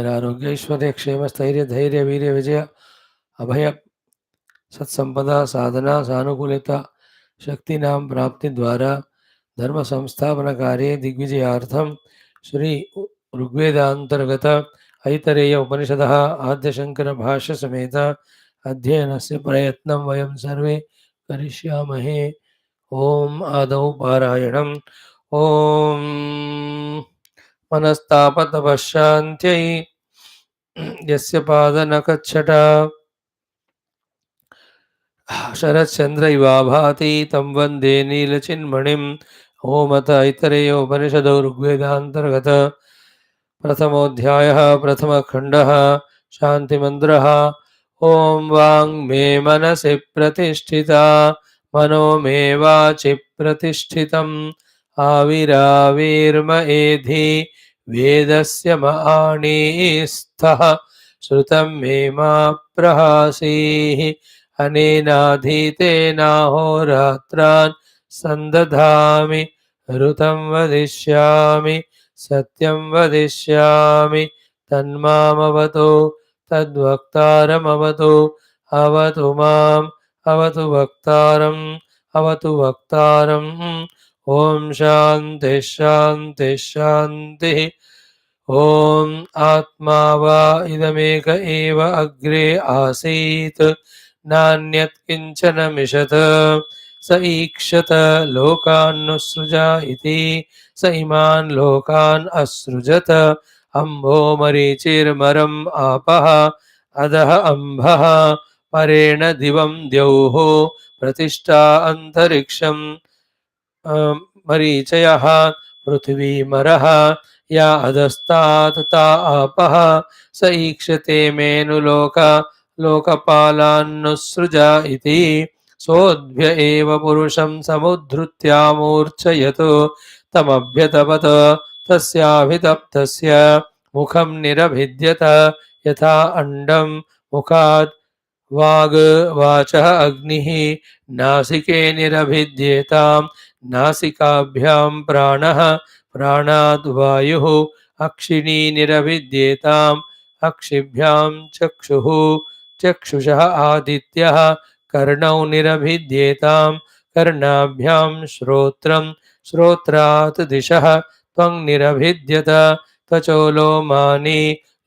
आरोग्य ऐश्वर्य क्षेम स्थैर्य धैर्य वीर्य विजय अभय सत्संपदा साधना सानुकूलता शक्तिनां प्राप्ति द्वारा धर्म संस्थापन कार्ये दिग्विजयार्थम श्री ऋग्वेदांतर्गत ऐतरेय उपनिषदः आद्य शंकर भाष्य समेत अध्ययनस्य प्रयत्नं वयं सर्वे करिष्यामहे। ओम आदौ पारायणम्। ओम मनस्तापतपश्शान्त्यै यस्य पादनखच्छट शरच्चंद्र इवाभाति तं वन्दे नीलचिन्मणिम्। ओमत ऐतरेयोपनिषदौ ऋग्वेदान्तर्गत प्रथमोऽध्यायः प्रथमखण्डः शान्तिमन्त्रः। ॐ वाङ्मे मनसि प्रतिष्ठिता मनो मे वाचि प्रतिष्ठितम् आविराविर्म एधि वेदस्य मणिस्थः श्रुतं मे मा प्रहासीः अनेनाधीतेनाहोरात्रान् सन्दधामि ऋतं वदिष्यामि सत्यं वदिष्यामि तन्मामवतु तद्वक्तारमवतु अवतु माम् अवतु वक्तारम् अवतु वक्तारम्। ॐ शान्ति शान्ति शान्तिः। ॐ आत्मा वा इदमेक एव अग्रे आसीत् नान्यत् किञ्चन मिषत स ईक्षत लोकान्नुसृज इति स इमान् लोकान् असृजत अम्भो मरीचिर्मरम् आपः अधः अम्भः परेण दिवं द्यौः प्रतिष्ठा अन्तरिक्षम् मरीचयः पृथिवीमरः या अधस्तात् ता आपः स ईक्षते मेनुलोक लोकपालान्नुसृज इति सोऽद्भ्य एव पुरुषं समुद्धृत्यामूर्च्छयत् तमभ्यतपत तस्याभितप्तस्य मुखं निरभिद्यत यथा अण्डं मुखात् वाग् वाचः अग्निः नासिके निरभिद्येतां नासिकाभ्यां प्राणः प्राणाद् वायुः अक्षिणी निरभिद्येताम् अक्षिभ्यां चक्षुः चक्षुषः आदित्यः कर्णौ निरभिद्येतां कर्णाभ्यां श्रोत्रं श्रोत्रात् दिशः त्वं निरभिद्यत त्वचो लोमानि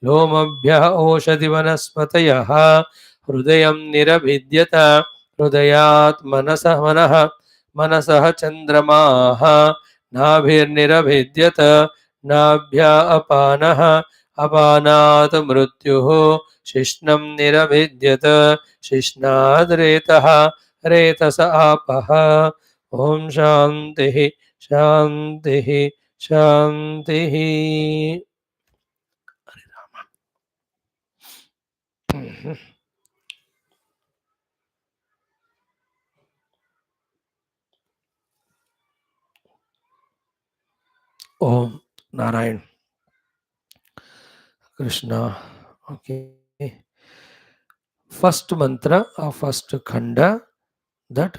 लोमभ्यः ओषधिवनस्पतयः हृदयं निरभिद्यत हृदयात् मनः मनसः चन्द्रमाः नाभिर्निरभिद्यत नाभ्या अपानः अपानात् मृत्युः शिश्नं निरभिद्यत शिश्नाद् रेतः रेतस आपः। ॐ शान्तिः शान्तिः शान्तिः। Om Narayan Krishna. Okay, first mantra of first khanda, that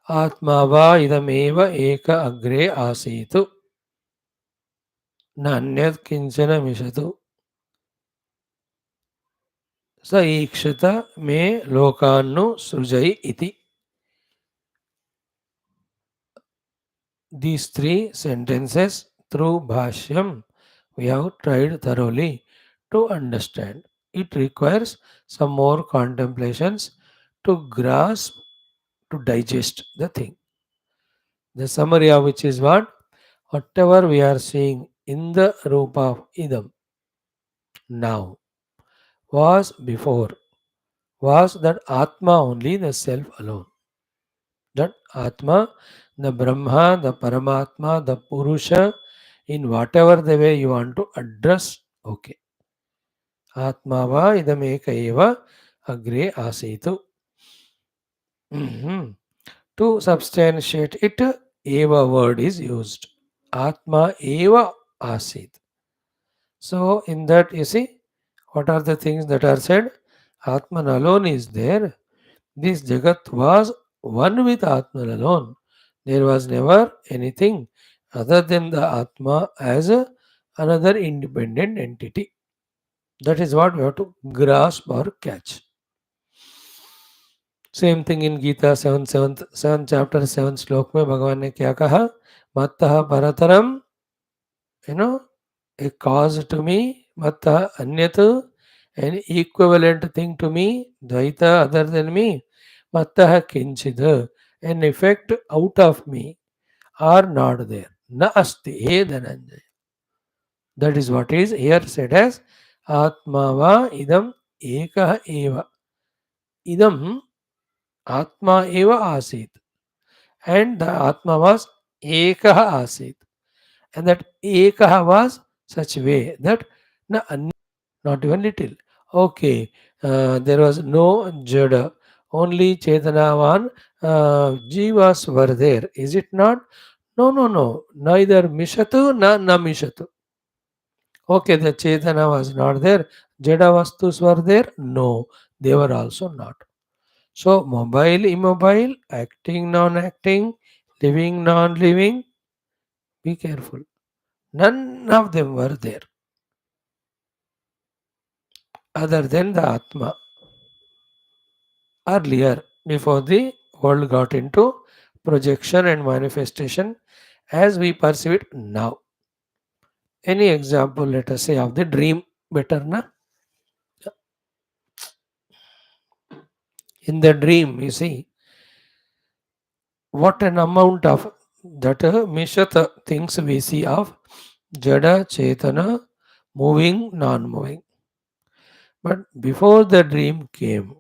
आत्मा वा इदमेव एक अग्रे आसीतु नान्यत् किंचन मिषतु स ईक्षत मे लोकान्नु सृजै इति. These three sentences through Bhashyam we have tried thoroughly to understand. It requires some more contemplations to grasp, to digest the thing. The summary of which is what? Whatever we are seeing in the Rupa of Idam now was before, was that Atma only, the self alone. That Atma, the Brahma, the Paramatma, the Purusha, in whatever the way you want to address, okay. Atma va idameka eva agre asitu. To substantiate it, eva word is used. Atma eva asit. So in that you see, what are the things that are said? Atman alone is there. This Jagat was one with Atman alone. There was never anything other than the Atma as another independent entity. That is what we have to grasp or catch. Same thing in Gita 7 chapter 7 श्लोक में भगवान ने क्या कहा? मत्तः परतरम, you know, a cause to me, matta anyat, an equivalent thing to me, dvaita other than me, matta kinchid, an effect out of me, are not there. Na asti, he dhananjaya. That is what is here said as Atmava idam ekah eva. Idam Atma eva asit. And the Atma was ekah asit. And that ekah was such a way that na not even little. Okay, there was no Jada, only Chetanavan, Jivas were there. Is it not? No, no, no. Neither Mishatu, na Mishatu. Okay, the Chetana was not there. Jada Vastus were there? No, they were also not. So, mobile, immobile, acting, non acting, living, non living, be careful. None of them were there other than the Atma. Earlier, before the world got into projection and manifestation as we perceive it now. Any example, let us say, of the dream? Better, na? In the dream, you see, what an amount of that Mishata things we see of Jada, Chetana, moving, non moving. But before the dream came,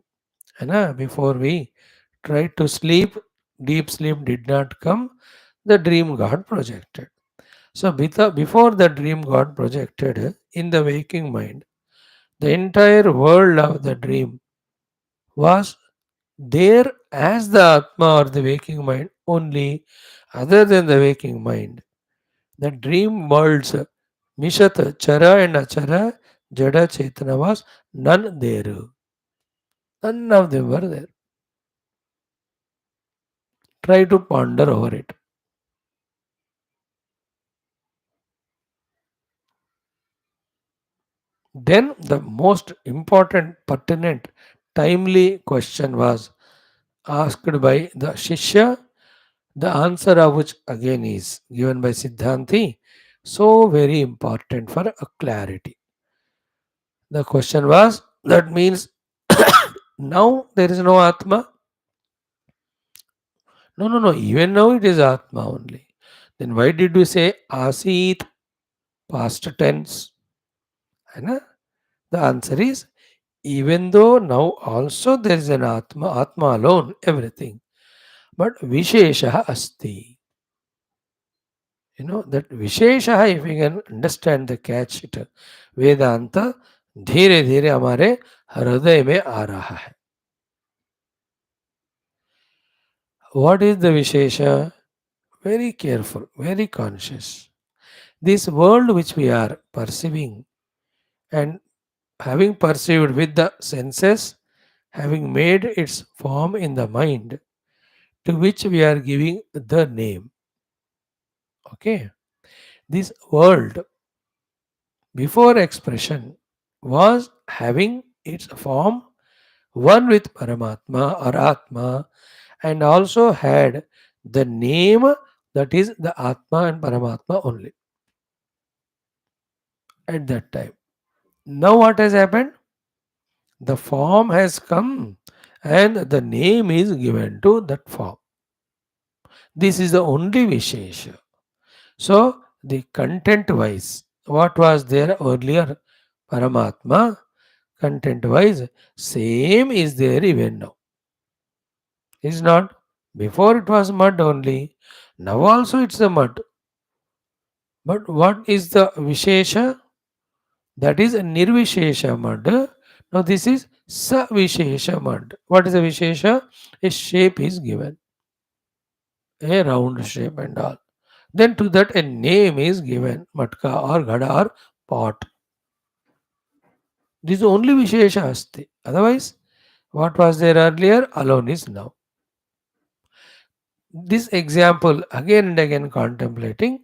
before we tried to sleep, deep sleep did not come, the dream got projected. So, before the dream got projected in the waking mind, the entire world of the dream was there as the Atma or the waking mind only, other than the waking mind. The dream worlds, Mishat, Chara and Achara, Jada, Chetana was none there. None of them were there. Try to ponder over it. Then the most important, pertinent, timely question was asked by the Shishya, the answer of which again is given by Siddhanti, so very important for a clarity. The question was, that means now there is no Atma? No, no, no, even now it is Atma only. Then why did we say Asit, past tense? है The answer is, even though now also there is an Atma alone, everything, but Vishesha Asti. That Vishesha, if we can understand the catch it, वेदांत धीरे धीरे हमारे हृदय में आ रहा है. What is the Vishesha? Very careful, very conscious. This world which we are perceiving and having perceived with the senses, having made its form in the mind, to which we are giving the name. Okay, this world before expression was having its form one with Paramatma or Atma, and also had the name, that is the Atma and Paramatma only at that time. Now what has happened? The form has come and the name is given to that form. This is the only Vishesha. So, the content wise, what was there earlier, Paramatma, content wise, same is there even now. Is not? Before it was mud only, now also it's a mud. But what is the Vishesha? That is a Nirvishesha mud. Now this is Savishesha mud. What is a Vishesha? A shape is given, a round shape and all. Then to that a name is given, matka or ghada or pot. This is only Vishesha Asti. Otherwise, what was there earlier alone is now. This example again and again contemplating,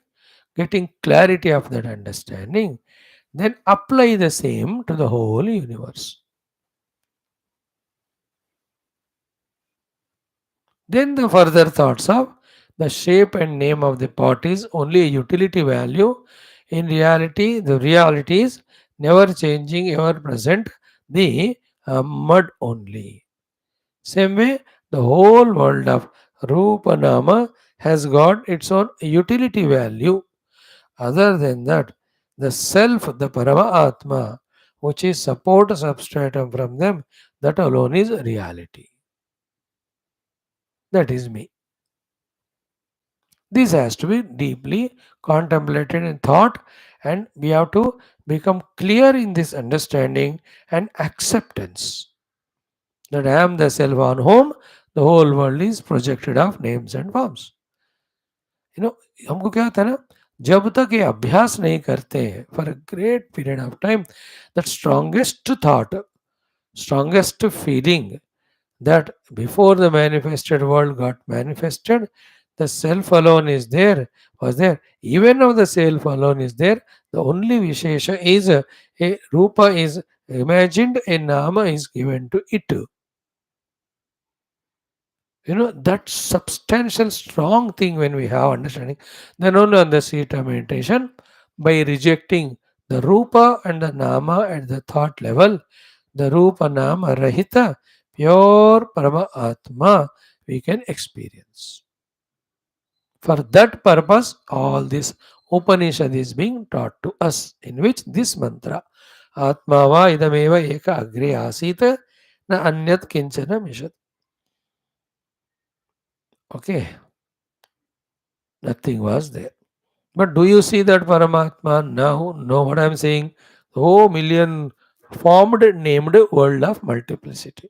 getting clarity of that understanding. then apply the same to the whole universe. Then the further thoughts of the shape and name of the pot is only a utility value. In reality, the reality is never changing, ever present, the mud only. Same way, the whole world of Rupa Nama has got its own utility value. Other than that, the self, the Parama Atma, which is support substratum from them, that alone is reality. That is me. This has to be deeply contemplated in thought, and we have to become clear in this understanding and acceptance that I am the self on whom the whole world is projected of names and forms. You know हमको क्या होता है ना, जब तक ये अभ्यास नहीं करते हैं for a great period of time, that strongest thought, strongest feeling that before the manifested world got manifested, the self alone is there, was there. Even now the self alone is there. The only Vishesha is a Rupa is imagined, a Nama is given to it. That substantial strong thing when we have understanding, then only on the seat of meditation, by rejecting the Rupa and the Nama at the thought level, the Rupa Nama Rahita, pure Parama Atma, we can experience. For that purpose, all this Upanishad is being taught to us, in which this mantra, Atma va idameva eka agre asita na anyat kinchana mishat. Okay, nothing was there. But do you see that Paramatma now? Know what I am saying? Oh, million formed, named world of multiplicity.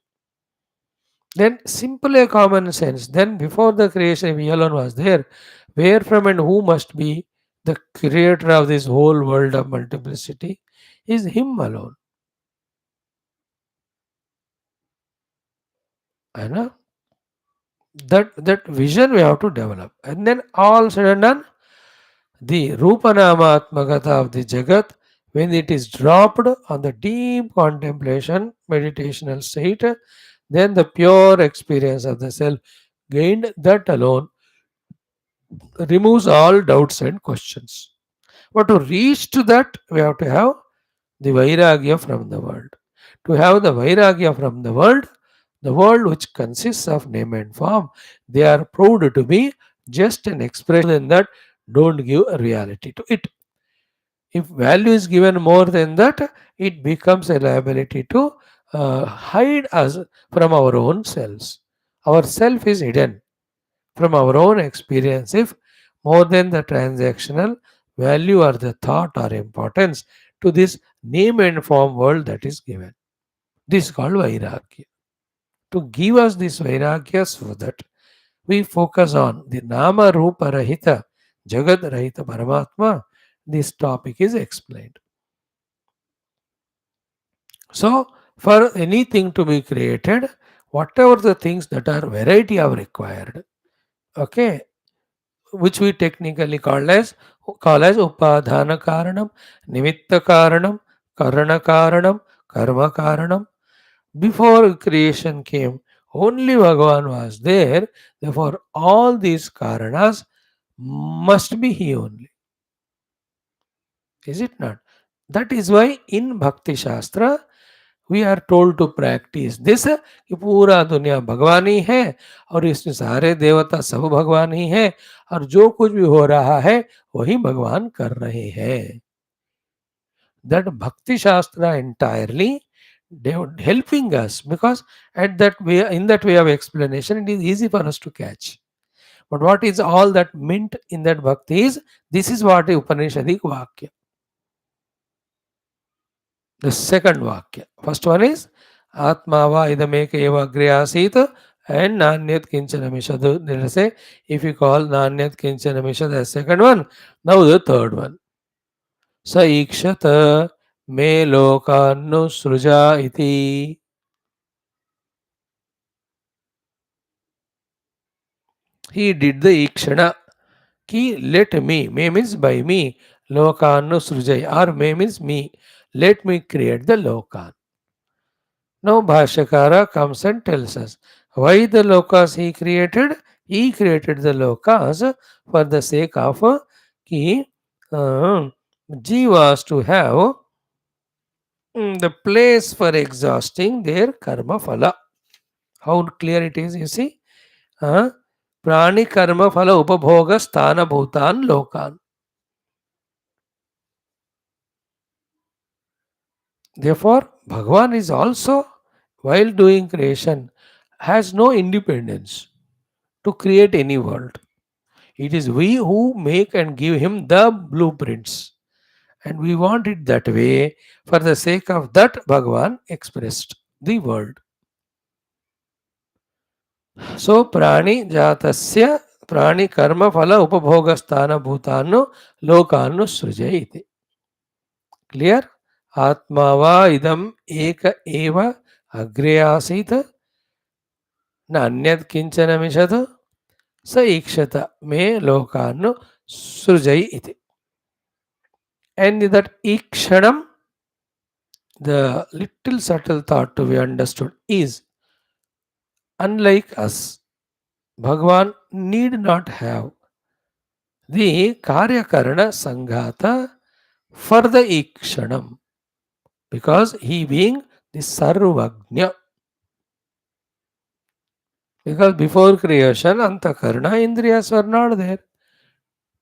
Then simple a common sense. Then before the creation, he alone was there. Where from and who must be the creator of this whole world of multiplicity? Is him alone. I know that vision we have to develop. And then all said and done, the Rupanama-atmakata of the Jagat, when it is dropped on the deep contemplation, meditational state, then the pure experience of the self gained, that alone removes all doubts and questions. But to reach to that, we have to have the Vairagya from the world. To have the Vairagya from the world which consists of name and form, they are proved to be just an expression than that, don't give a reality to it. If value is given more than that, it becomes a liability to hide us from our own selves. Our self is hidden from our own experience if more than the transactional value or the thought or importance to this name and form world that is given. This is called Vairagya. To give us this Vairagya so that we focus on the Nama Rupa Rahita, Jagat Rahita Paramatma, this topic is explained. So, for anything to be created, whatever the things that are variety of required, okay, which we technically call as upadhana karanam, nimitta karanam, karana karanam, karma karanam. Before creation came, only Bhagavan was there. Therefore, all these karanas must be He only. Is it not? That is why in Bhakti Shastra we are told to practise this कि पूरा दुनिया भगवान ही है और इसमें सारे देवता सब भगवान ही है और जो कुछ भी हो रहा है वही भगवान कर रहे हैं. That Bhakti Shastra entirely helping us because at that way, in that way of explanation, it is easy for us to catch. But what is all that meant in that Bhakti is this is what the Upanishadic Vakya. The second Vakya. First one is Atmava idameka eva agre asita and Nanyat Kinchana Mishad. Let us say if you call Nanyat Kinchana Mishad as second one, now the third one. Sa ikshata me lokanu sruja iti. He did the ikshana. Ki let me, may means by me, Lokannu srujai. Or may means me. Let me create the lokan. Now Bhashyakara comes and tells us why the lokas he created. He created the lokas for the sake of ki jivas to have the place for exhausting their karma phala. How clear it is, you see? Uh, Prani karma phala upabhoga sthana bhutan lokan. Therefore, Bhagavan is also, while doing creation, has no independence to create any world. It is we who make and give him the blueprints. And we want it that way. For the sake of that, Bhagavan expressed the world. So, prani jatasya prani karma phala upabhoga sthana bhutanno lokanu srujayiti. Clear? Atma va idam eka eva agre asit na anyad kinchana mishatu sa ikshata me lokanu srujayiti. And that ikshanam, the little subtle thought to be understood is, unlike us, Bhagavan need not have the karyakarana sanghata for the ikshanam because he being the sarvagnya. Because before creation, antakarana indriyas were not there.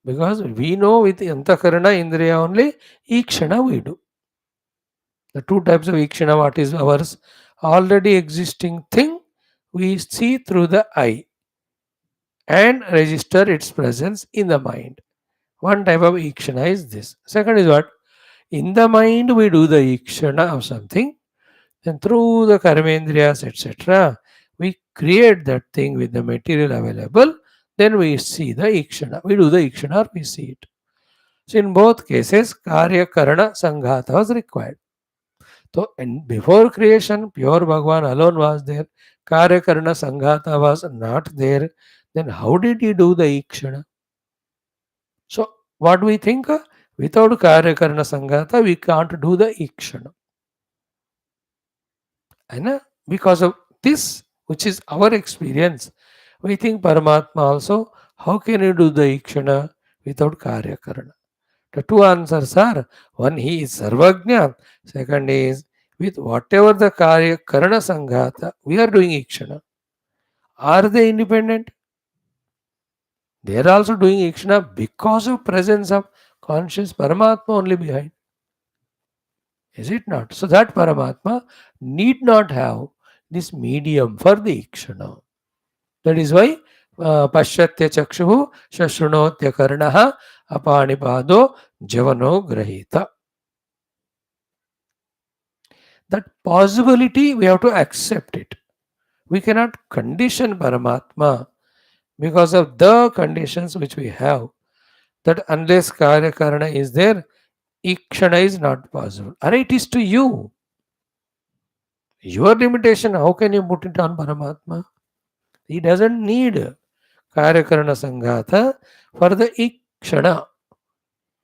Because we know with antakarana indriya only ikshana we do. The two types of ikshana, what is ours? Already existing thing we see through the eye and register its presence in the mind. One type of ikshana is this. Second is what? In the mind we do the ikshana of something, and through the karmendriyas, etc., we create that thing with the material available, then we see the ikshana. We do the ikshana or we see it. So in both cases, karya karana sanghata was required. So and before creation, pure Bhagwan alone was there. Karya karana sanghata was not there. Then how did he do the ikshana? So what we think? Without karya karana sanghata, we can't do the ikshana. And because of this, which is our experience, we think Paramatma also, how can you do the ikshana without karya karana? The two answers are, one, he is sarvagnya, second is, with whatever the karya karana sanghata, we are doing ikshana. Are they independent? They are also doing ikshana because of presence of conscious Paramatma only behind. Is it not? So that Paramatma need not have this medium for the ikshana. That is why pashyatya chakshuhu shashrunotya karnaha apanipado javano grahita. That possibility we have to accept it. We cannot condition Paramatma because of the conditions which we have. That unless karya karana is there, ikshana is not possible. And it is to you. Your limitation, how can you put it on Paramatma? He doesn't need karyakarana sanghata for the ikshana.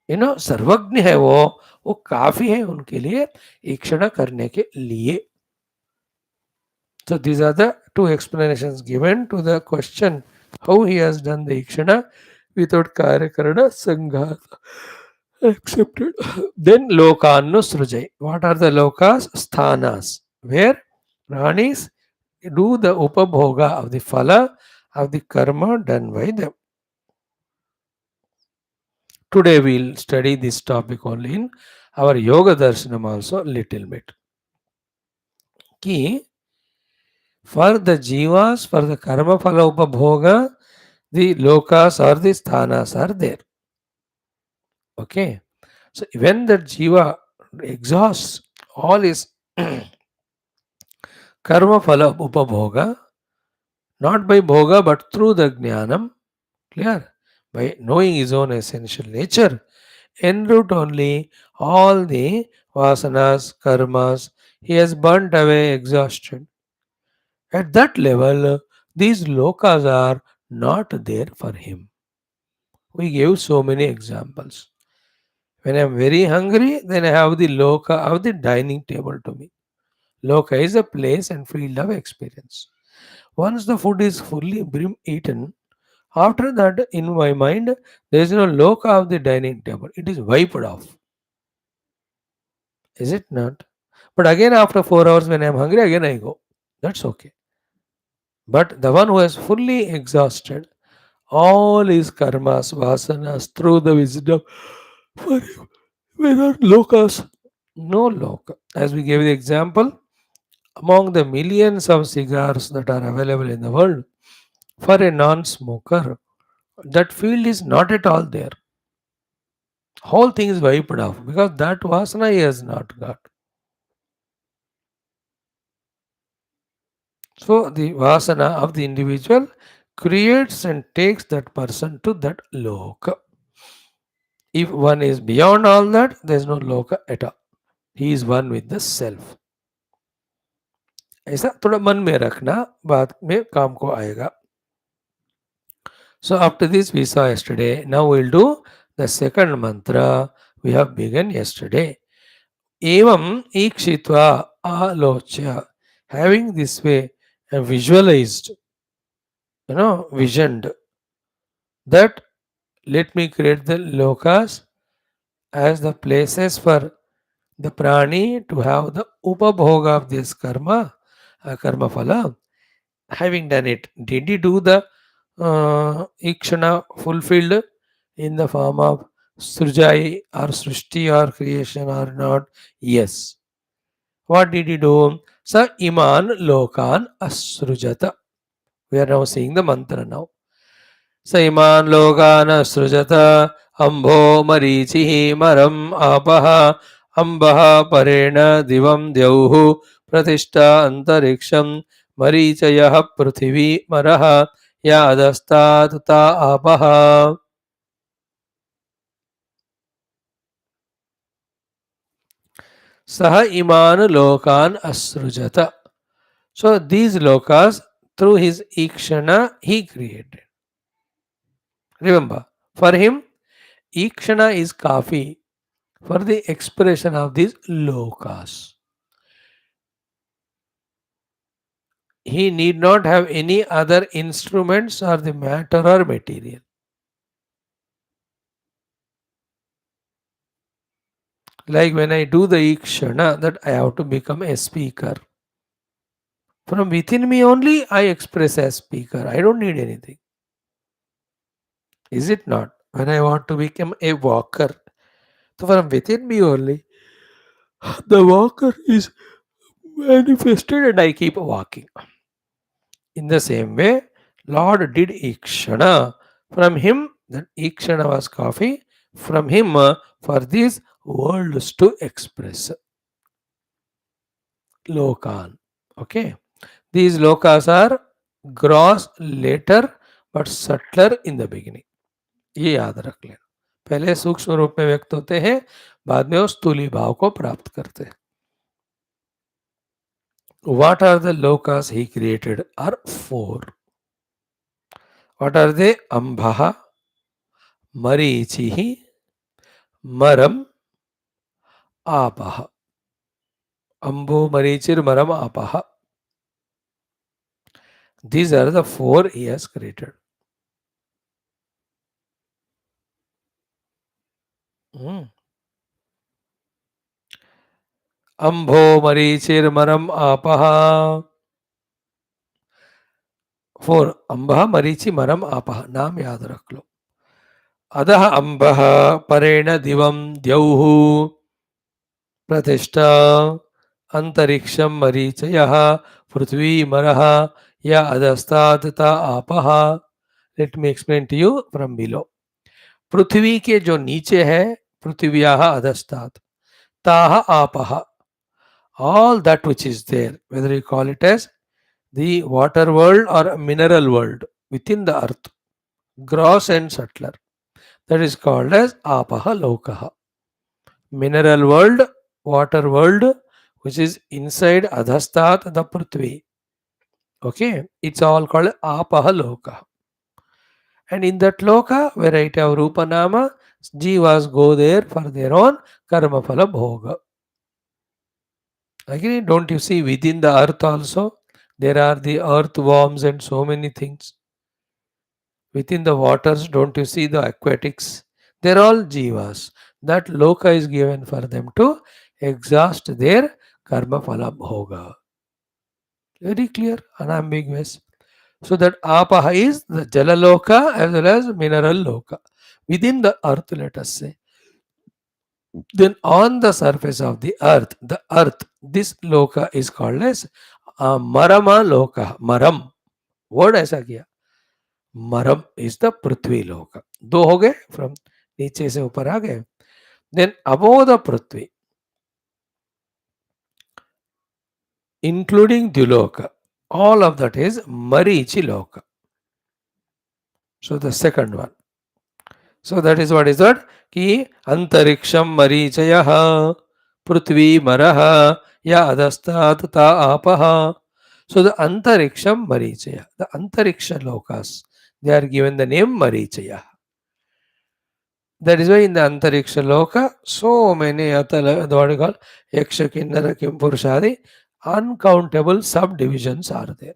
सर्वज्ञ है वो काफी है उनके लिए ईक्षण करने के लिए. So these are the two explanations given to the question how he has done the ikshana without karyakarana sanghata. Accepted. Then lokannu srujai. What are the lokas? Sthanas. Where pranis do the upabhoga of the phala of the karma done by them. Today we'll study this topic only in our yoga darshanam also little bit. Ki for the jivas, for the karma phala upabhoga, the lokas or the sthanas are there. Okay. So when the jiva exhausts all his karma phala upabhoga, not by bhoga but through the jnanam, clear? By knowing his own essential nature, en route only all the vasanas, karmas, he has burnt away, exhausted. At that level, these lokas are not there for him. We gave so many examples. When I am very hungry, then I have the loka of the dining table to me. Loka is a place and field of experience. Once the food is fully brim eaten, after that, in my mind, there is no loka of the dining table. It is wiped off. Is it not? But again, after 4 hours, when I am hungry, again I go. That's okay. But the one who has fully exhausted all his karmas, vasanas through the wisdom, for him, without lokas, no loka. As we gave the example, among the millions of cigars that are available in the world, for a non smoker, that field is not at all there. Whole thing is wiped off because that vasana he has not got. So the vasana of the individual creates and takes that person to that loka. If one is beyond all that, there is no loka at all. He is one with the self. ऐसा थोड़ा मन में रखना, बाद में काम को आएगा. So after this we saw yesterday. Now we'll do the second mantra we have begun yesterday. Evam ikshitva alochya. Having this way visualized, visioned that let me create the lokas as the places for the prani to have the upabhoga of this karma phala. Having done it, did he do the ikshana fulfilled in the form of srujai or srishti or creation or not? Yes. What did he do? Sa iman lokan asrujata. We are now seeing the mantra now. Sa iman lokan asrujata ambho marichihi maram apaha ambaha parena divam dyauhu pratishta antariksham marichayah pruthivi maraha yadastat ta apaha. Saha iman lokan asrujata. So these lokas, through his ikshana, he created. Remember, for him, ikshana is kafi for the expression of these lokas. He need not have any other instruments or the matter or material. Like when I do the ikshana, that I have to become a speaker. From within me only, I express as speaker. I don't need anything. Is it not? When I want to become a walker, so from within me only, the walker is manifested and I keep walking. In the same way, Lord did ikshana. From him, that ikshana was coffee. From him, for these worlds to express. Lokan. Okay. These lokas are gross later but subtler in the beginning. ये याद रख लेना. पहले सूक्ष्म रूप में व्यक्त होते हैं, बाद में वो स्थूली भाव को प्राप्त करते हैं. What are the lokas he created? Are four. What are they? Ambha, Marichihi, Maram, Apaha. Ambo, Marichir, Maram, Apaha. These are the four he has created. Ambho, Marichir, Maram, Apaha. Four अंबः मरीचि मरम आपः. नाम याद रख लो. अधः अंबः परेण दिवं द्यौः प्रतिष्ठा अंतरिक्षं मरीचयः पृथ्वी मरः या अधस्तात् ता आपः. Let me explain to you from below. पृथ्वी के जो नीचे है, पृथ्व्याः अधस्तात्, ताः आपः, all that which is there, whether you call it as the water world or mineral world within the earth, gross and subtler, that is called as apaha lokaha. Mineral world, water world, which is inside adhastat the prithvi. Okay, it's all called apaha lokaha. And in that loka, where I have rupa nama, Jivas go there for their own karma phala bhoga. Again, don't you see within the earth also? There are the earthworms and so many things. Within the waters, don't you see the aquatics? They're all jivas. That loka is given for them to exhaust their karma phala bhoga. Very clear, unambiguous. So that apaha is the jala loka as well as mineral loka. Within the earth, let us say. Then on the surface of the earth, this loka is called as marama loka. Maram. Word ऐसा किया. मरम is the पृथ्वी लोक. दो हो गए from नीचे से ऊपर आ गए. Then above the Prithvi including Duloka. All of that is Marichi Loka. So the second one. So that is what is that? Ki Antariksham Marichayaha Prithvi Maraha Ya Adastat Ta Apaha. So the Antariksham Marichaya, the Antariksha Lokas, they are given the name Marichaya. That is why in the Antariksha Loka, so many what you call Yaksha Kinnara Kim Purushadi, uncountable subdivisions are there.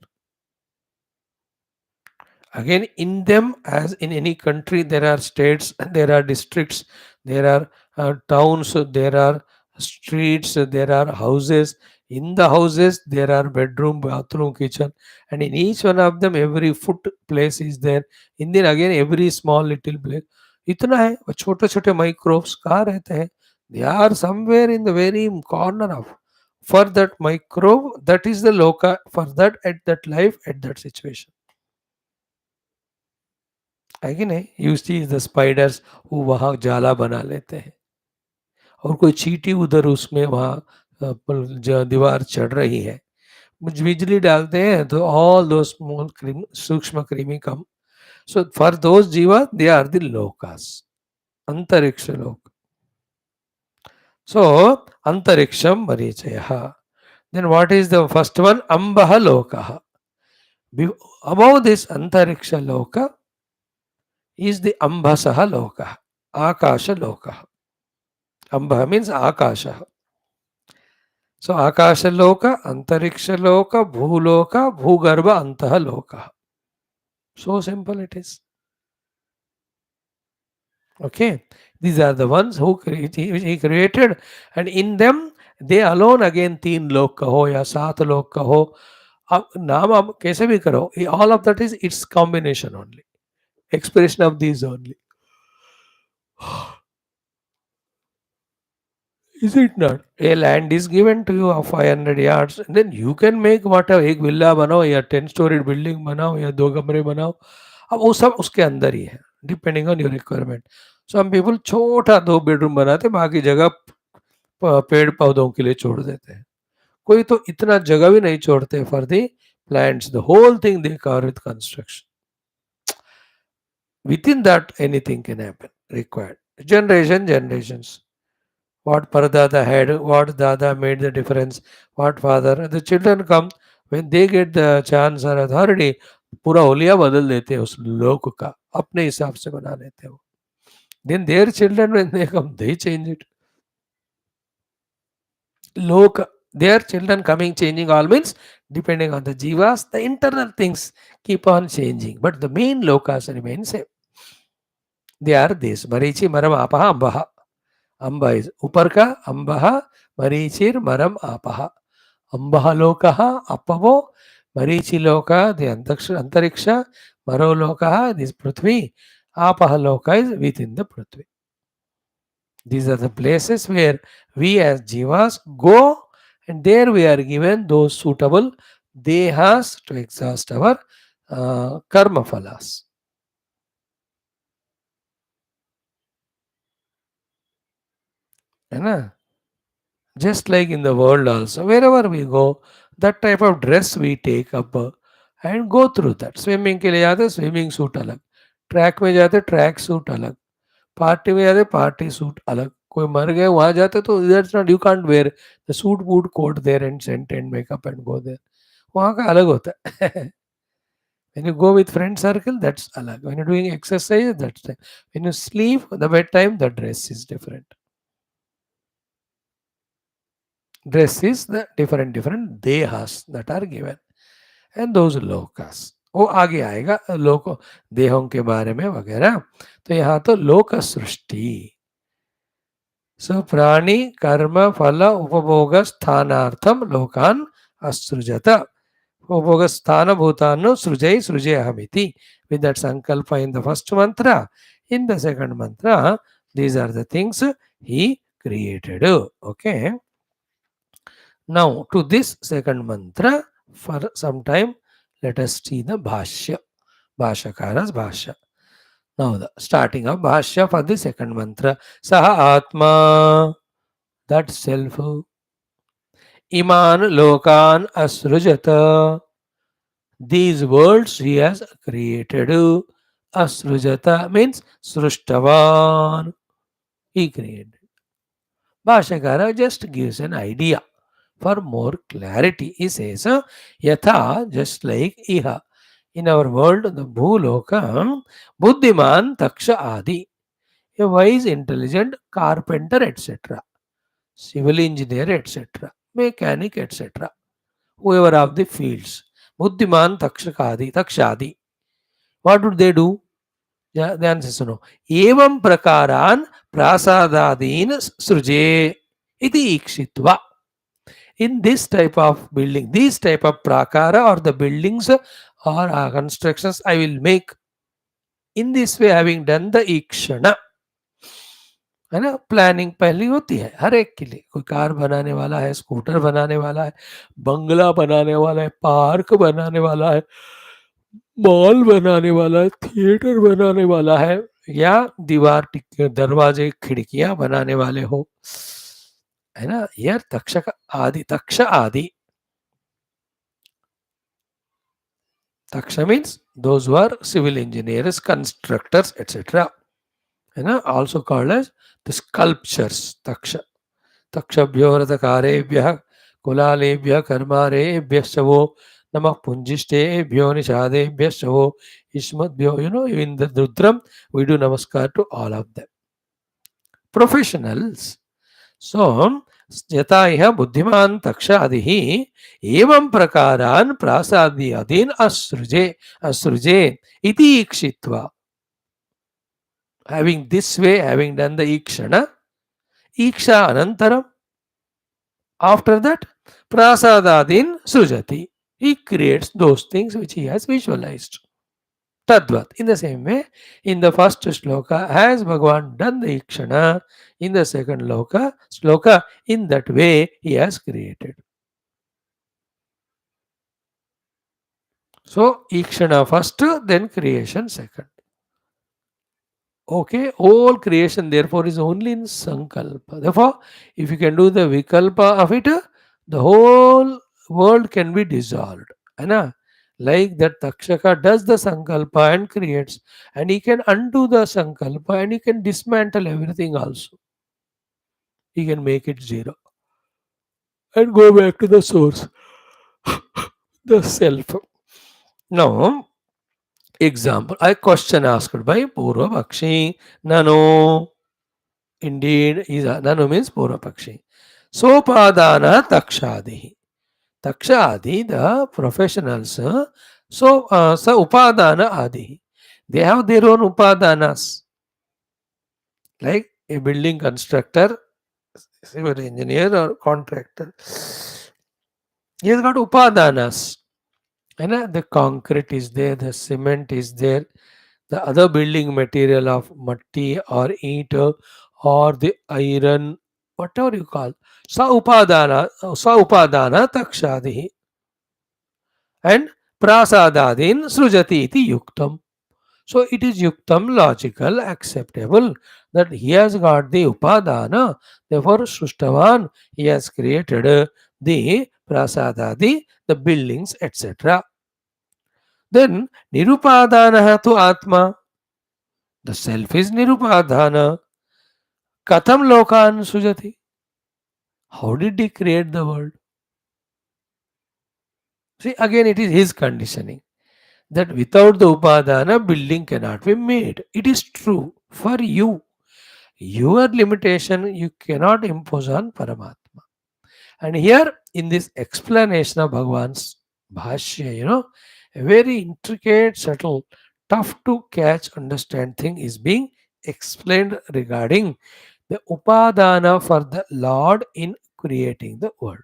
Again, in them, as in any country, there are states, there are districts, there are towns, there are streets, there are houses. In the houses, there are bedroom, bathroom, kitchen, and in each one of them, every foot place is there. In then again, every small little place. इतना है वो छोटे छोटे microbes कहाँ रहते हैं. They are somewhere in the very corner of. For that microbe, that is the loka for that at that life at that situation. है कि नहीं. यू सी द स्पाइडर्स वो वहाँ जाला बना लेते हैं और कोई चींटी उधर उसमें वहाँ दीवार चढ़ रही है, बिजली डालते हैं तो ऑल दो स्मॉल सूक्ष्म कृमि कम. सो फॉर दोज जीवा दे आर द लोकास, अंतरिक्ष लोक. सो अंतरिक्षम मरीचय. Then what is the first one? अंबः लोकः. अबव दिस अंतरिक्ष लोक is the ambhasaha loka, akasha loka. Ambha means akasha. So akasha loka, antariksha loka, bhuloka, bhugarbha antaha loka. So simple it is. Okay, these are the ones who he created, and in them they alone again तीन लोक कहो या सात लोक कहो, अब नाम आप कैसे भी करो, all of that is its combination only, expression of these only. Is it not? A land is given to you of 500 yards, and then you can make whatever, एक विल्ला बनाओ या 10 story बिल्डिंग बनाओ या 2 कमरे बनाओ. अब वो सब उसके अंदर ही है, डिपेंडिंग ऑन योर रिक्वायरमेंट. सो हम पीपल छोटा 2 bedroom बनाते, बाकी जगह पेड़ पौधों के लिए छोड़ देते हैं. कोई तो इतना जगह भी नहीं छोड़ते for the plants. The whole thing they cover with construction. Within that, anything can happen. Required generations. What Pardada had, what Dada made the difference, what father. The children come, when they get the chance or authority, पूरा होलिया बदल देते हैं उस लोक का, अपने हिसाब से बना लेते हैं. Then their children when they come, they change it. Lok, their children coming changing all means depending on the jivas, the internal things keep on changing, but the main lokas remain same. They are this Marichi Maram Apaha Ambaha. Amba is Uparka, Ambaha, Marichir, Maram, Apaha. Ambaha Lokaha, Apavo, Marichi Loka, the Antariksha, Maro Lokaha, this Prithvi, Apaha Loka is within the Prithvi. These are the places where we as Jivas go, and there we are given those suitable dehas to exhaust our karma phalas. Just like in the world also, wherever we go, that type of dress we take up and go through that. Swimming के लिए जाते swimming suit अलग, track में जाते track suit अलग, party में जाते party suit अलग. कोई मर गए वहां जाते तो that's not, you can't wear the suit boot coat there and scent and makeup and go there. वहां का अलग होता है. When you go with friend circle, that's alag. When you're doing exercise, that's time. When you sleep, the bedtime, the dress is different. Dress is the different dehas that are given. And those locus वो आगे आएगा लोक देहों के बारे में वगैरह. तो यहाँ तो लोक सृष्टि. सो प्राणी कर्म फल उपभोग स्थानार्थम लोकान असृजत. उपभोग स्थान भूतान सृजय सृजय अहमिति. With that sankalpa in the first mantra, in the second mantra, these are the things he created. Okay. Now to this second mantra, for some time, let us see the Bhashya. Bhashakara's Bhashya. Now the starting of Bhashya for the second mantra. Saha Atma, that self. Iman Lokan Asrujata. These worlds he has created. Asrujata means Srushtavan. He created. Bhashakara just gives an idea. For more clarity, he says, Yatha, just like Iha. In our world, the Bhuloka, Buddhiman Taksha Adi, a wise, intelligent carpenter, etc., civil engineer, etc., mechanic, etc., whoever of the fields. Buddhiman Takshadi. What would they do? Yeah, the answer is no. Evam prakaran prasadadin sruje iti ikshitva. In this type of building, these type of prakara or the buildings or constructions I will make in this way, having done the ikshana. है ना. Planning पहली होती है हर एक के लिए. कोई car बनाने वाला है, स्कूटर बनाने वाला है, बंगला बनाने वाला है, पार्क बनाने वाला है, मॉल बनाने वाला है, थिएटर बनाने वाला है, या दीवार दरवाजे खिड़कियां बनाने वाले हो, है ना. यह तक्ष आदि. Taksha means those who are civil engineers, constructors, etc. Also called as the sculptures. Taksha. Takshabhyo ratakarebhyah kulalebhyah karmarebhyah savo namah punjishtebhyo nishadebhyah savo ismadbhyo. In the Rudram, we do namaskar to all of them. Professionals. So, यथा यह बुद्धिमान तक्षादि एवं प्रकारान प्रासादि अधीन असृजे असृजे इति ईक्षित्वा. Having this way, having done the ikshana, iksha anantaram, after that, prasadadin sujati. He creates those things which he has visualized. Tadvat. In the same way, in the first shloka, has Bhagavan done the ikshana, in the second shloka, in that way he has created. So, ikshana first, then creation second. Okay, all creation therefore is only in sankalpa. Therefore, if you can do the vikalpa of it, the whole world can be dissolved. Like that Takshaka does the sankalpa and creates, and he can undo the sankalpa and he can dismantle everything also. He can make it zero and go back to the source, the self. Now, example, a question asked by Purva Bakshi. Nano, indeed, Nano means Purva Bakshi. Sopadana Takshadi. Takshadi, the professionals, so Upadana Adi. They have their own Upadanas. Like a building constructor, civil engineer, or contractor. He has got Upadanas. The concrete is there, the cement is there, the other building material of matti or eat or the iron, whatever you call. Sa upadana takshadi and prasadadin srujati iti yuktam. So it is yuktam, logical, acceptable that he has got the upadana. Therefore, Srushtavan, he has created the prasadadi, the buildings, etc. Then nirupadana to atma. The self is nirupadana. Katham lokan sujati. How did he create the world? See, again it is his conditioning. that without the upadana, building cannot be made. It is true for you. Your limitation you cannot impose on Paramatma. And here in this explanation of Bhagavan's Bhashya, a very intricate, subtle, tough to catch, understand thing is being explained regarding the upadana for the Lord in creating the world.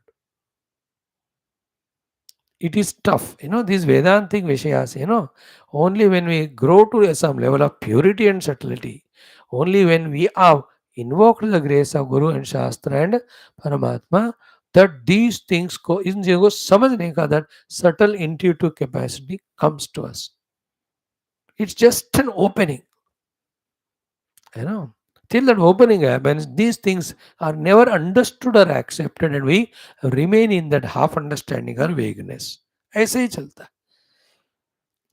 It is tough, these Vedantic Vishayas, only when we grow to some level of purity and subtlety, only when we have invoked the grace of Guru and Shastra and Paramatma, that these things go, इनको समझने का that subtle intuitive capacity comes to us. It's just an opening, you know. Till that opening happens, these things are never understood or accepted, and we remain in that half understanding or vagueness. ऐसे ही चलता है.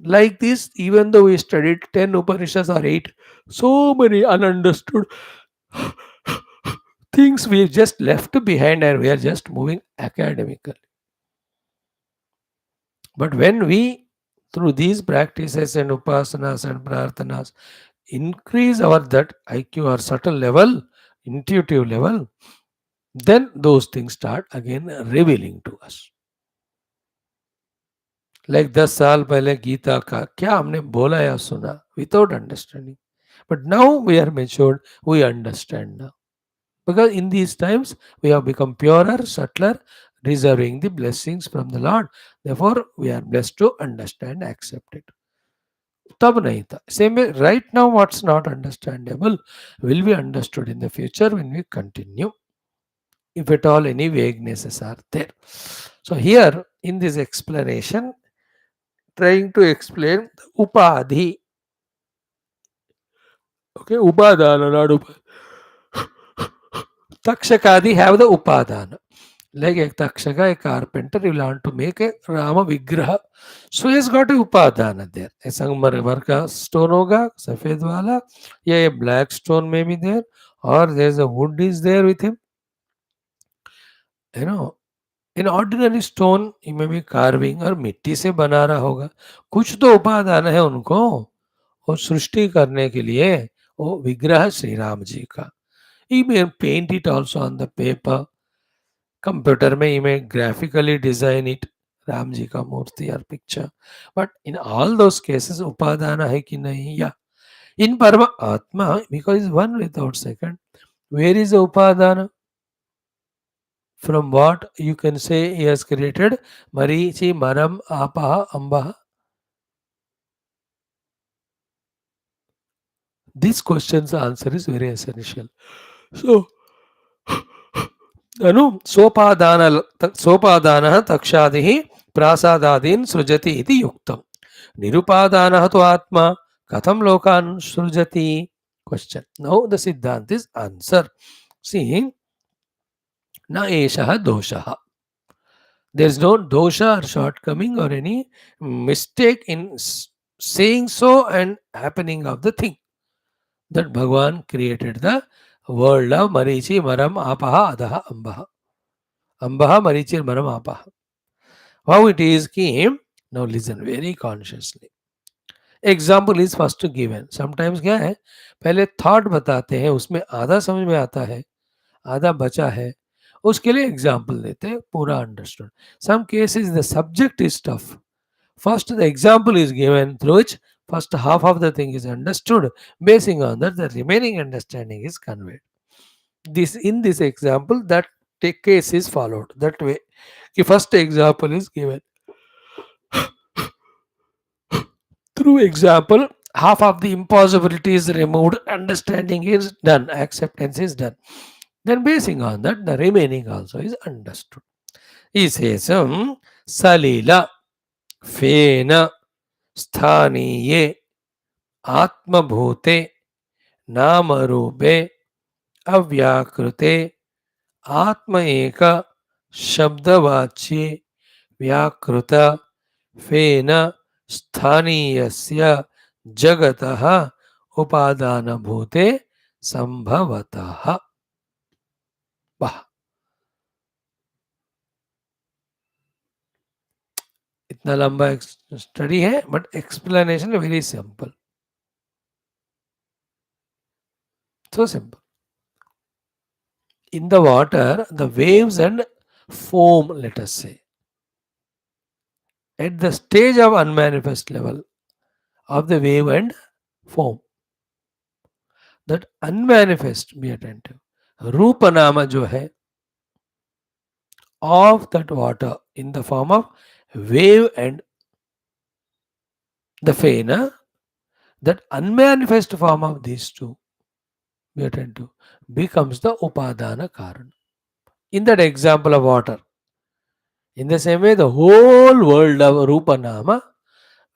Like this, even though we studied 10 Upanishads or 8, so many ununderstood things we just left behind and we are just moving academically. But when we, through these practices and upasanas and prarthanas, increase our that IQ or subtle level, intuitive level, then those things start again revealing to us. Like 10 साल पहले गीता का क्या हमने बोला या सुना without understanding but now we are matured we understand now because in these times we have become purer, subtler, deserving the blessings from the Lord. Therefore we are blessed to understand, accept it. तब नहीं था. Same way, right now what's not understandable will be understood in the future when we continue, if at all any vaguenesses are there. So here in this explanation, trying to explain the upadhi. Okay, upadana, not Takshakadi have the upadana. Like a Takshaka, a carpenter, you want to make a Rama Vigraha. So he's got a upadana there. A Sangmarmar ka stone hoga, Safed wala, yeah, a black stone may be there, or there's a wood is there with him. You know, in ordinary stone, he may be carving or मिट्टी से बना रहा होगा. कुछ तो उपादान है उनको और सृष्टि करने के लिए वो विग्रह श्री राम जी का. He may paint it also on the paper. Computer में he may graphically design it. Ram ji का मूर्ति और picture. But in all those cases उपादान है कि नहीं? या in परम आत्मा, because one without second, where is the upadana? From what you can say he has created Marichi, Maram, Apaha, Ambaha. This question's answer is very essential. So, सोपादानः तक्षादिः प्रासादादीन् सृजति इति युक्तम्. निरुपादानः तु आत्मा कथं लोकान् सृजति? Question. Now the Siddhant is answer. See, na eshaha doshaha. There is no dosha or shortcoming or any mistake in saying so and happening of the thing. That Bhagavan created the world of Marichi, Maram, Apaha, Adaha, Ambaha. Ambaha, Marichi, Maram, Apaha. How it is came? Now listen very consciously. Example is first given. Sometimes क्या है, पहले thought बताते हैं, उसमें आधा समझ में आता है, आधा बचा है, उसके लिए एग्जाम्पल देते हैं, पूरा understood. Some cases the subject is tough. First, the example is given through which first half of the thing is understood. Basing on that, the remaining understanding is conveyed. This in this example, that case is followed that way. The first example is given. Through example, half of the impossibility is removed, understanding is done, acceptance is done. Then basing on that, the remaining also is understood. He says, Salila, Fena, Sthaniye, Atmabhute, Namarube, Avyakrute, Atma Eka, Shabdavachye, Vyakruta, Fena, स्थानीयस्य जगतः उपादानभूते संभवतः. वाह, इतना लंबा study है, but explanation very simple, so simple. In the water, the waves and foam, let us say, at the stage of unmanifest level of the wave and foam, that unmanifest, be attentive, रूपनामा जो है of that water in the form of wave and the fena, that unmanifest form of these two, be attentive, becomes the upadana karana. In that example of water, in the same way, the whole world of Rupanama,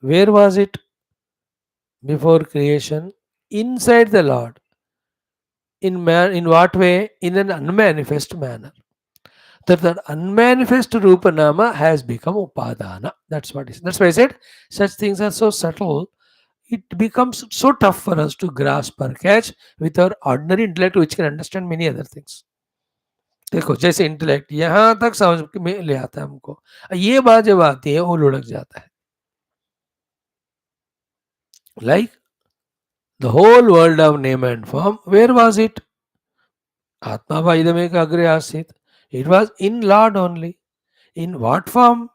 where was it before creation? Inside the Lord. In what way? In an unmanifest manner. That unmanifest Rupanama has become Upadana. That's what it is. That's why I said such things are so subtle. It becomes so tough for us to grasp or catch with our ordinary intellect, which can understand many other things. देखो जैसे intellect यहाँ तक समझ में ले आता है हमको, ये बात जब आती है वो लुढ़क जाता है. Like the whole world of name and form, where was it? Atma Vaidameka Agre Asit. It was in Lord only. In what form?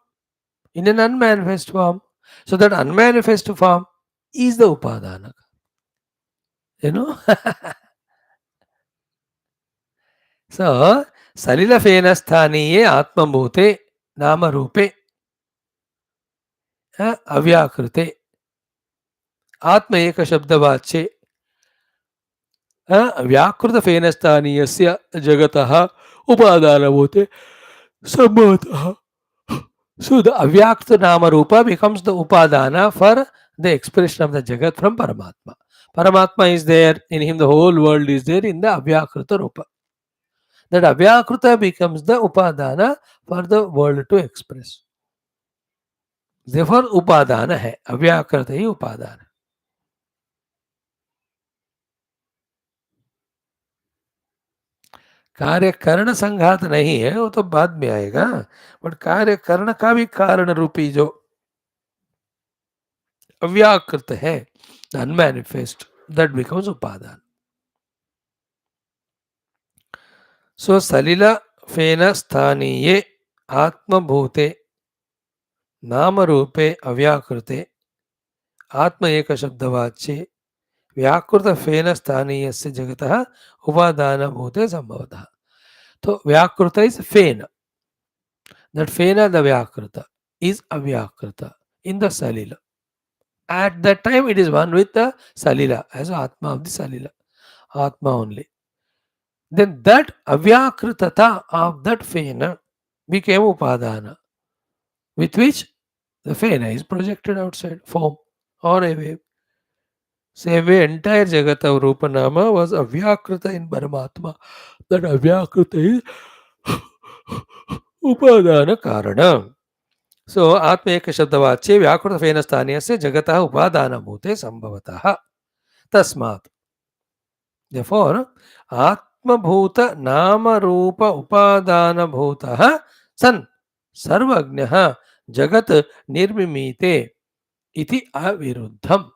In an unmanifest form. So that unmanifest form is the Upadana. You know? So, Salila Fena Sthaniye Atma Bhute Nama Rupe Avyakrute Atma Eka Shabda Vache व्याकृत फेनस्थानीयस्य जगतः उपादानभूते संभवतः. So the avyakta nama rupa becomes the upadana for the expression of the jagat from Paramatma. Paramatma is there, in him the whole world is there in the avyakrita rupa. That avyakrita becomes the upadana for the world to express. Therefore upadana hai, avyakrita hi upadana. कार्य करण संघात नहीं है, वो तो बाद में आएगा, but कार्य करण का भी कारण रूपी जो अव्याकृत है, अनमैनिफेस्ट, दैट बिकम्स उपादान. सो सलिल फेन स्थानीये आत्मभूते नाम रूपे अव्याकृते आत्म एक शब्दवाच्ये व्याकृत फेन स्थानीयस्य जगतः उपादान भूते संभवतः. तो व्याकृत इज फेन. That Fena, the Vyakrita, is Avyakrita in the Salila. At that time, it is one with the Salila, as Atma of the Salila, Atma only. Then that Avyakritata of that Fena became Upadana, with which the Fena is projected outside, form or a wave. Same way, entire Jagat of Rupanama was Avyakrita in Paramatma. That Avyakrita is Upadana Karana. So, Atma Eka Shabdavache Vyakrita Fena Sthaniyasya Jagatah Upadana Bhute Sambhavatah. Tasmat. Therefore, Atma Bhuta Nama Rupa Upadana Bhutah San Sarvagnaha Jagat Nirmimite Iti Aviruddham.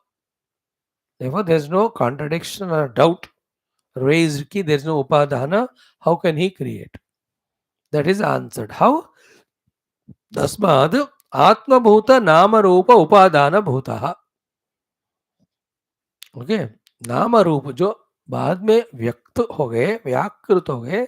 Therefore, there is no contradiction or doubt raised ki there is no Upadana. How can he create? That is answered. How? Tasmad आत्मभूत नाम रूप उपादान भूतः. Okay, नाम रूप जो बाद में व्यक्त हो गए, व्याकृत हो गए,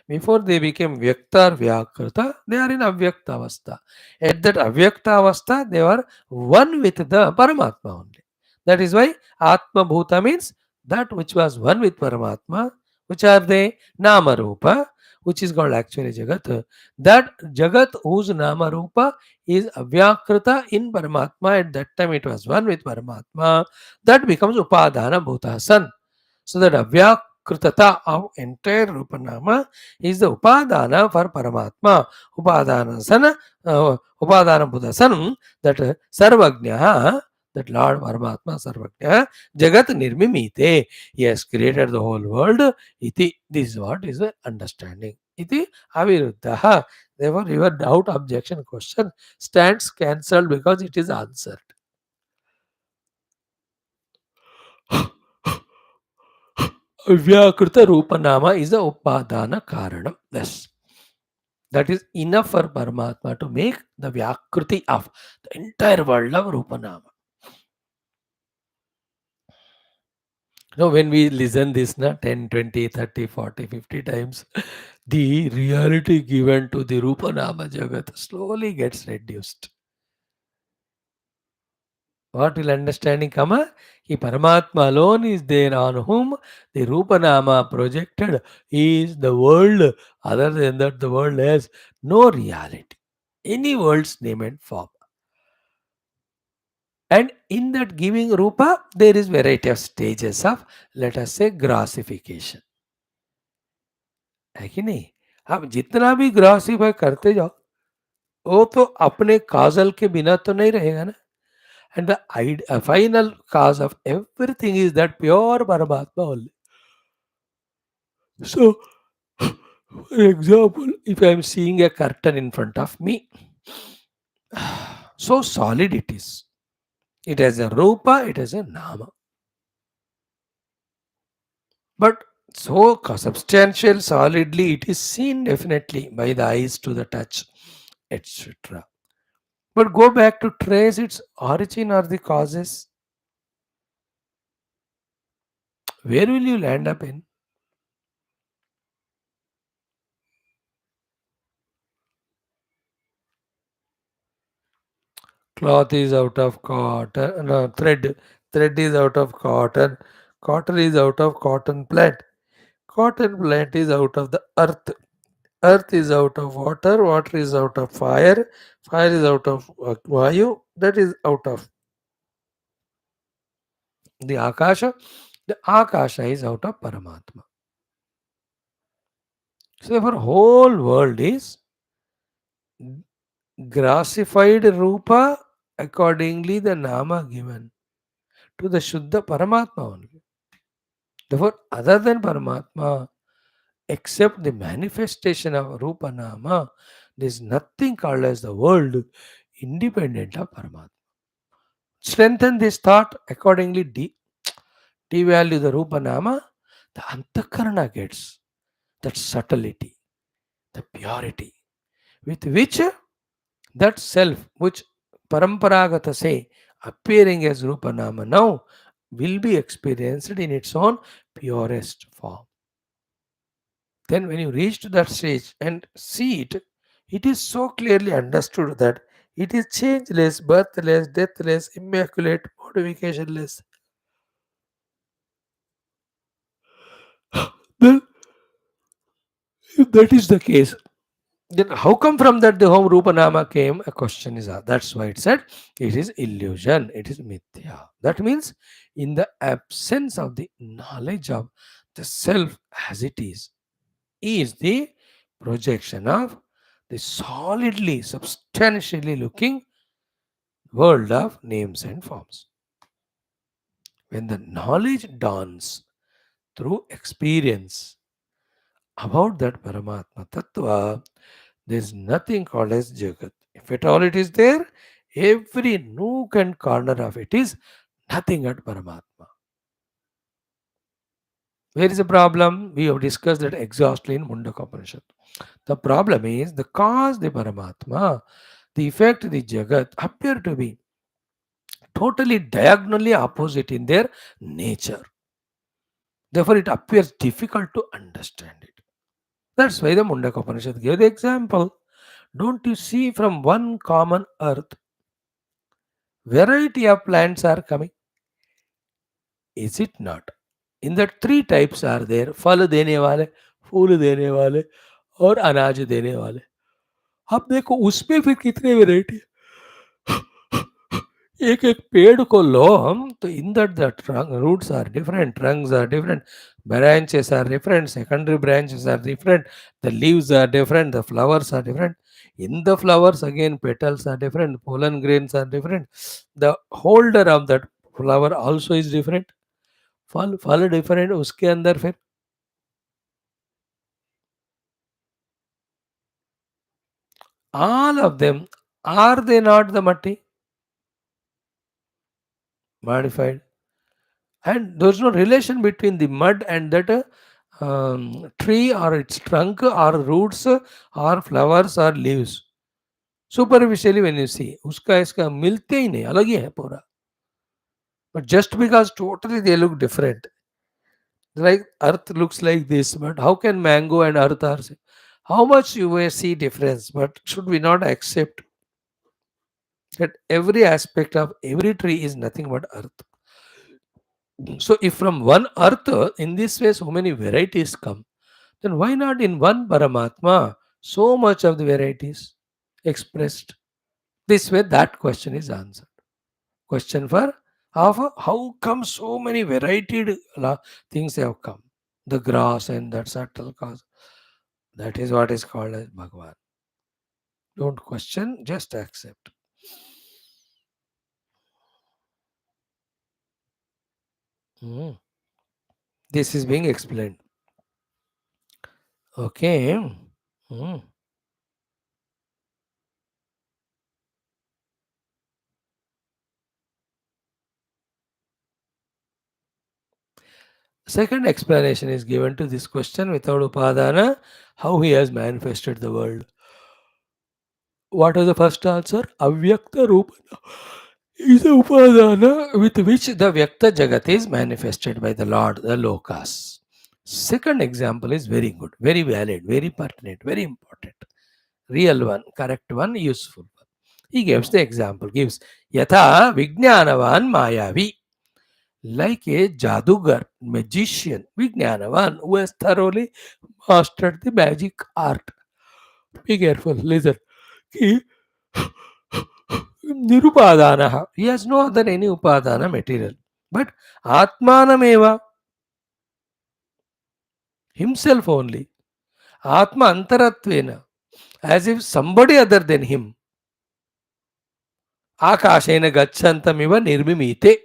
बिफोर दे बिकेम व्यक्त और व्याकृत, दे आर इन अव्यक्त अवस्था. एट दैट अव्यक्त अवस्था they are one with the परमात्मा ओनली. दैट इज व्हाई आत्मभूत means that which was one with Paramatma. Which are they? Nama Rupa, which is called actually Jagat. That Jagat whose Nama Rupa is Avyakrita in Paramatma. At that time it was one with Paramatma. That becomes Upadana Bhuta San. So that Avyakritata of entire Rupanama is the Upadana for Paramatma. Upadana San, Upadana Bhuta San, that Sarvagnya, that Lord Paramatma Sarvagnya, Jagat Nirmimite. He has created the whole world. Iti, this is what is the understanding. Iti Aviruddha. Therefore, your doubt, objection, question stands cancelled because it is answered. Avyakrita Rupanama is the Upadana Karanam. Yes. That is enough for Paramatma to make the Vyakriti of the entire world of Rupanama. When we listen this 10, 20, 30, 40, 50 times, the reality given to the Rupanama Jagat slowly gets reduced. What will understanding come? He Paramatma alone is there on whom the Rupanama projected is the world. Other than that, the world has no reality. Any world's name and form. And in that giving Rupa, there is variety of stages of, let us say, grossification. है कि नहीं? आप जितना भी ग्रॉसिफाई करते जाओ, वो तो अपने काजल के बिना तो नहीं रहेगा ना. And the final cause of everything is that pure Paramatma only. So, for example, if I am seeing a curtain in front of me, so solid it is. It has a Rupa, it has a Nama. But so substantial, solidly, it is seen definitely by the eyes to the touch, etc. But go back to trace its origin or the causes. Where will you land up in? Cloth is out of cotton, no, thread is out of cotton is out of cotton plant is out of the earth is out of water is out of fire is out of vayu, that is out of the akasha is out of Paramatma. So therefore whole world is grassified Rupa, accordingly the Nama given to the Shuddha Paramatma only. Therefore, other than Paramatma, except the manifestation of Rupa Nama, there is nothing called as the world independent of Paramatma. Strengthen this thought, accordingly devalue the Rupa Nama, the Antakarana gets that subtlety, the purity, with which that self, which Paramparagata say, appearing as Rupa Nama now, will be experienced in its own purest form. Then, when you reach to that stage and see it, it is so clearly understood that it is changeless, birthless, deathless, immaculate, modificationless. Then, if that is the case, then how come from that the home Rupa Nama came? A question is asked. That's why it said it is illusion, it is mithya. That means in the absence of the knowledge of the self as it is the projection of the solidly, substantially looking world of names and forms. When the knowledge dawns through experience about that Paramatma Tattva, there is nothing called as Jagat. If at all it is there, every nook and corner of it is nothing but Paramatma. Where is the problem? We have discussed that exhaustively in Mundaka Upanishad. The problem is the cause, the Paramatma, the effect, the Jagat, appear to be totally diagonally opposite in their nature. Therefore, it appears difficult to understand it. That's why the Mundaka Upanishad gave the example. Don't you see from one common earth, variety of plants are coming? Is it not? In that three types are there, फल देने वाले, फूल देने वाले और अनाज देने वाले. अब देखो उसमें फिर कितने वेराइटी. एक एक पेड़ को लो हम तो in that the roots are different, trunks are different, branches are different, secondary branches are different, the leaves are different, the flowers are different. In the flowers again petals are different, pollen grains are different, the holder of that flower also is different. फल different उसके अंदर, फिर All of them, are they not the matti? Modified. And there's no relation between the mud and that tree or its trunk or roots or flowers or leaves. Superficially when you see, उसका इसका मिलते ही नहीं, अलग ही है पूरा. But just because totally they look different, like earth looks like this, but how can mango and earth are same? How much you may see difference, but should we not accept that every aspect of every tree is nothing but earth? So if from one earth in this way so many varieties come, then why not in one Paramatma so much of the varieties expressed? This way that question is answered. Question for how come so many varied things have come? The grass and that subtle cause. That is what is called as Bhagavan. Don't question, just accept. Hmm. This is being explained. Okay. Hmm. Second explanation is given to this question without upadana, how he has manifested the world. What was the first answer? Avyakta Rupana is the upadana with which the Vyakta Jagat is manifested by the Lord, the Lokas. Second example is very good, very valid, very pertinent, very important. Real one, correct one, useful one. He gives the example, gives Yatha Vijnanavan Mayavi, like a Jadugar, magician, Vijnanavan, who has thoroughly mastered the magic art. Be careful, listen. He Nirupadana. He has no other any upadana material. But Atmanameva, himself only. Atma Antaratvena, as if somebody other than him. Akashena Gacchantamiva Nirmimite,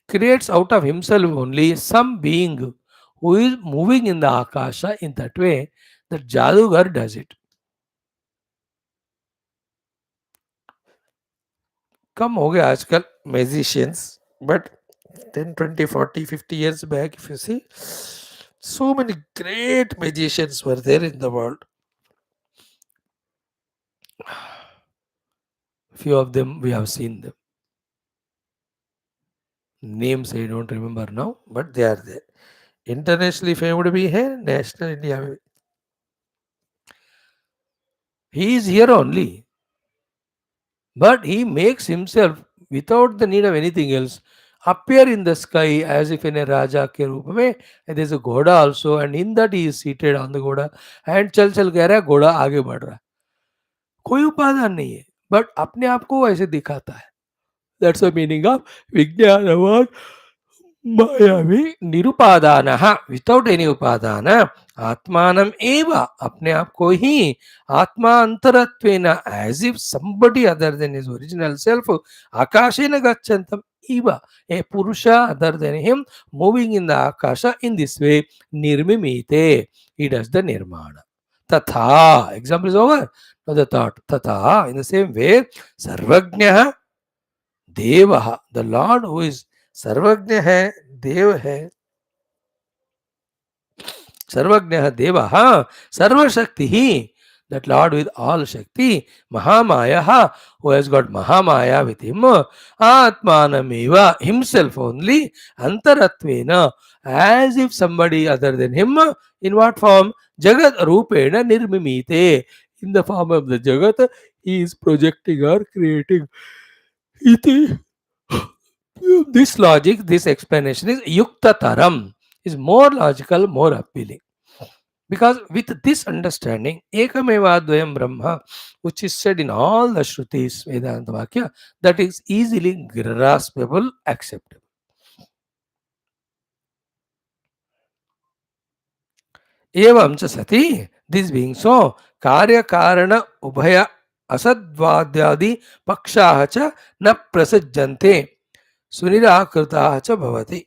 creates out of himself only some being who is moving in the Akasha in that way that Jadugar does it. कम हो गया आजकल musicians, but 10, 20, 40, 50 years back, if you see, so many great magicians were there in the world. Few of them we have seen them. Names I don't remember now, but they are there. Internationally famed bhi hai, national India mein. He is here only, but he makes himself without the need of anything else appear in the sky as if in a raja ke roop mein. And there's a ghoda also, and in that he is seated on the ghoda and चल चल कह रहा है घोड़ा आगे बढ़ रहा है. कोई उपादान नहीं है, बट अपने आप को ऐसे दिखाता है. दैट्स द मीनिंग ऑफ विज्ञानवान मायावी निरुपादान, विदाउट एनी उपादान, आत्मानम एव, अपने आप को ही, आत्मा अंतरत्वेन, as if somebody other than his original self, akashena gachantam eva, a purusha other than him moving in the akasha in this way, nirmimite, he does the nirmana. Tatha, example is over. Now the thought, tatha, in the same way, sarvajnah Dev, the lord who is sarvajna है, देव है, सर्वज्ञ देव, सर्वशक्ति ही, that Lord with all Shakti, Mahamaya, who has got Mahamaya with him, Atmanameva, himself only, Antaratvena, as if somebody other than him, in what form? Jagat Rupena Nirmimite, in the form of the Jagat, he is projecting or creating. Iti. This logic, this explanation is Yuktataram, is more logical, more appealing. Because with this understanding, Ekameva Dvayam Brahma, which is said in all the Shrutis, Vedanta Vakya, that is easily graspable, acceptable. Evam cha sati, this being so, Karya Karana Ubhaya Asadvadyadi Pakshaha cha na prasajjante, Sunirakritaha cha bhavati.